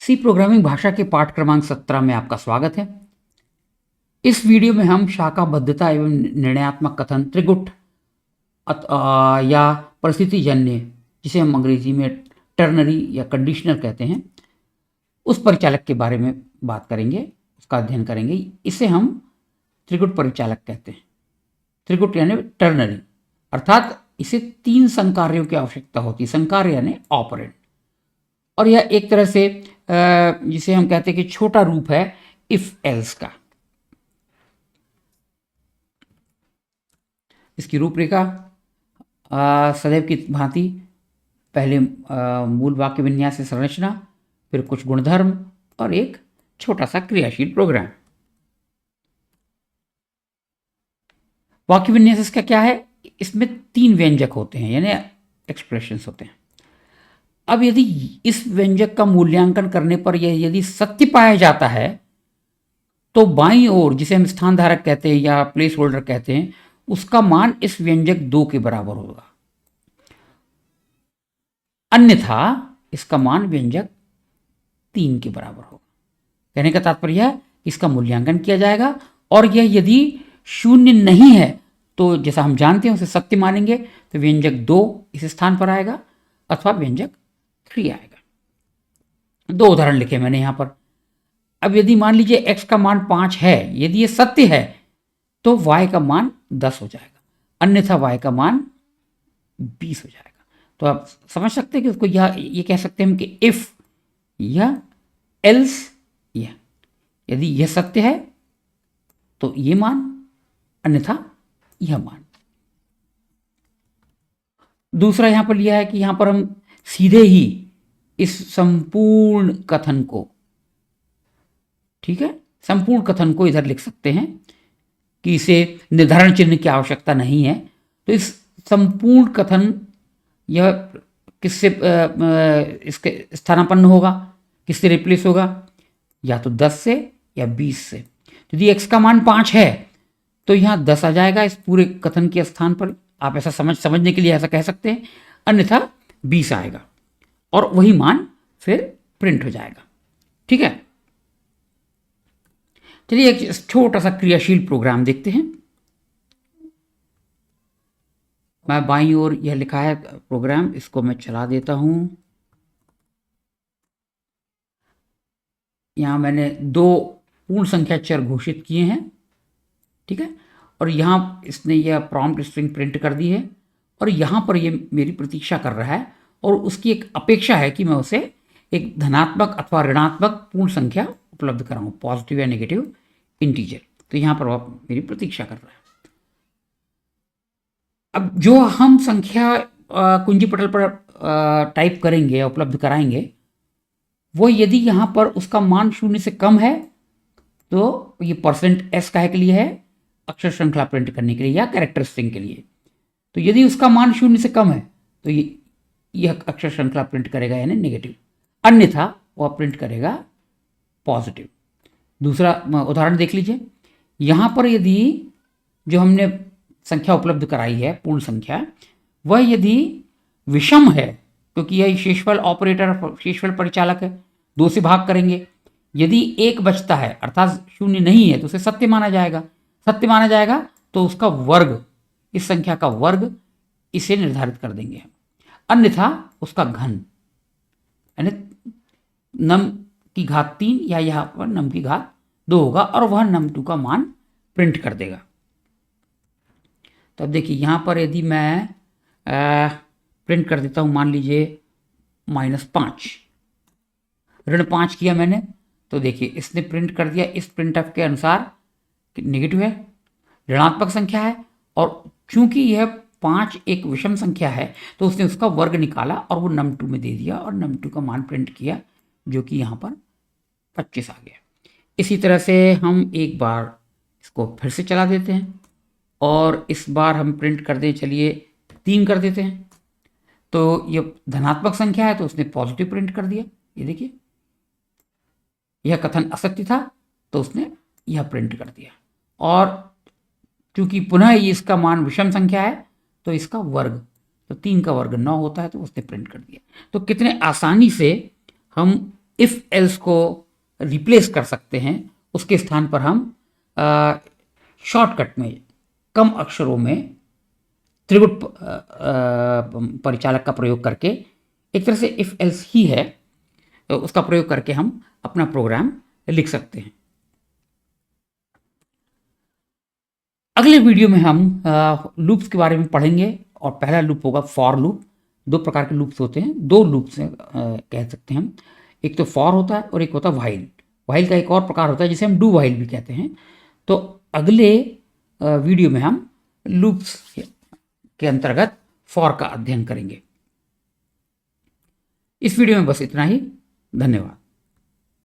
सी programming भाषा के पाठ क्रमांक 17 में आपका स्वागत है। इस वीडियो में हम शाखाबद्धता एवं निर्णयात्मक कथन त्रिगुट या परिस्थितिजन्य, जिसे हम अंग्रेजी में टर्नरी या कंडीशनर कहते हैं, उस परिचालक के बारे में बात करेंगे, उसका अध्ययन करेंगे। इसे हम त्रिगुट परिचालक कहते हैं। त्रिगुट यानी टर्नरी, अर्थात इसे 3 संकार्यों की आवश्यकता होती है। संकार्य यानी ऑपरेंड, और यह एक तरह से जिसे हम कहते हैं कि छोटा रूप है इफ एल्स का। इसकी रूपरेखा सदैव की भांति पहले मूल वाक्य विन्यास से संरचना, फिर कुछ गुणधर्म और एक छोटा सा क्रियाशील प्रोग्राम। वाक्य विन्यास इसका क्या है? इसमें 3 व्यंजक होते हैं यानी एक्सप्रेशंस होते हैं। अब यदि इस व्यंजक का मूल्यांकन करने पर यह यदि सत्य पाया जाता है तो बाईं ओर, जिसे हम स्थान धारक कहते हैं या प्लेस होल्डर कहते हैं, उसका मान इस व्यंजक 2 के बराबर होगा। अन्यथा इसका मान व्यंजक 3 के बराबर होगा। कहने का तात्पर्य है इसका मूल्यांकन किया जाएगा, और यह यदि शून्य नहीं है तो जैसा हम जानते हैं उसे सत्य मानेंगे, तो व्यंजक 2 इस स्थान पर आएगा अथवा व्यंजक 3 आएगा। 2 उदाहरण लिखे मैंने यहां पर। अब यदि मान लीजिए x का मान 5 है, यदि ये सत्य है तो y का मान 10 हो जाएगा, अन्यथा y का मान 20 हो जाएगा। तो आप समझ सकते हैं कि उसको ये कह सकते हैं कि इफ या एल्स या, यदि यह सत्य है तो ये मान, अन्यथा यह मान। दूसरा यहां पर लिया है कि यहां पर हम सीधे ही इस संपूर्ण कथन को, ठीक है, संपूर्ण कथन को इधर लिख सकते हैं कि इसे निर्धारण चिन्ह की आवश्यकता नहीं है। तो इस संपूर्ण कथन यह किससे इसके स्थानापन्न होगा, किससे रिप्लेस होगा? या तो 10 से या 20 से। यदि x का मान 5 है तो यहाँ 10 आ जाएगा इस पूरे कथन के स्थान पर। आप ऐसा समझने के लिए ऐसा कह सकते हैं, अन्यथा 20 आएगा और वही मान फिर प्रिंट हो जाएगा। ठीक है, चलिए एक छोटा सा क्रियाशील प्रोग्राम देखते हैं। मैं बाईं ओर यह लिखा है प्रोग्राम, इसको मैं चला देता हूं। यहां मैंने 2 पूर्ण संख्या चर घोषित किए हैं, ठीक है, और यहां इसने यह प्रॉम्प्ट स्ट्रिंग प्रिंट कर दी है, और यहां पर ये मेरी प्रतीक्षा कर रहा है, और उसकी एक अपेक्षा है कि मैं उसे एक धनात्मक अथवा ऋणात्मक पूर्ण संख्या उपलब्ध कराऊं, पॉजिटिव या नेगेटिव इंटीजर। तो यहां पर वह मेरी प्रतीक्षा कर रहा है। अब जो हम संख्या कुंजी पटल पर टाइप करेंगे या उपलब्ध कराएंगे, वो यदि यहां पर उसका मान 0 से कम है तो ये %s काहे के लिए है? अक्षर श्रृंखला प्रिंट करने के लिए या कैरेक्टर स्ट्रिंग के लिए। तो यदि उसका मान 0 से कम है तो यह अक्षर श्रृंखला प्रिंट करेगा यानी नेगेटिव, अन्यथा वह प्रिंट करेगा पॉजिटिव। दूसरा उदाहरण देख लीजिए। यहां पर यदि जो हमने संख्या उपलब्ध कराई है पूर्ण संख्या, वह यदि विषम है, क्योंकि यह शेषफल ऑपरेटर, शेषफल परिचालक है, 2 से भाग करेंगे। यदि 1 बचता है अर्थात 0 नहीं है तो उसे सत्य माना जाएगा। सत्य माना जाएगा तो उसका वर्ग, इस संख्या का वर्ग, इसे निर्धारित कर देंगे हम, अन्यथा उसका घन यानी नम की घात 3 या यहां पर नम की घात 2 होगा, और वह num2 का मान प्रिंट कर देगा। तो अब देखिए यहां पर यदि मैं प्रिंट कर देता हूं, मान लीजिए -5, ऋण 5 किया मैंने, तो देखिए इसने प्रिंट कर दिया इस प्रिंटफ के अनुसार कि नेगेटिव है, ऋणात्मक संख्या है, और चूंकि यह 5 एक विषम संख्या है तो उसने उसका वर्ग निकाला और वो num2 में दे दिया, और num2 का मान प्रिंट किया जो कि यहाँ पर 25 आ गया। इसी तरह से हम एक बार इसको फिर से चला देते हैं, और इस बार हम प्रिंट कर दें, चलिए 3 कर देते हैं। तो ये धनात्मक संख्या है तो उसने पॉजिटिव प्रिंट कर दिया। ये देखिए यह कथन असत्य था तो उसने यह प्रिंट कर दिया, और चूंकि पुनः ये इसका मान विषम संख्या है तो इसका वर्ग, तो 3 का वर्ग 9 होता है, तो उसने प्रिंट कर दिया। तो कितने आसानी से हम इफ एल्स को रिप्लेस कर सकते हैं, उसके स्थान पर हम शॉर्टकट में कम अक्षरों में त्रिभुज परिचालक का प्रयोग करके, एक तरह से इफ एल्स ही है, उसका प्रयोग करके हम अपना प्रोग्राम लिख सकते हैं। अगले वीडियो में हम लूप्स के बारे में पढ़ेंगे और पहला लूप होगा फॉर लूप। दो प्रकार के लूप्स होते हैं, दो लूप्स कह सकते हैं हम। एक तो फॉर होता है और एक होता है व्हाइल। व्हाइल का एक और प्रकार होता है जिसे हम डू व्हाइल भी कहते हैं। तो अगले वीडियो में हम लूप्स के अंतर्गत फॉर का अध्ययन करेंगे। इस वीडियो में बस इतना ही। धन्यवाद।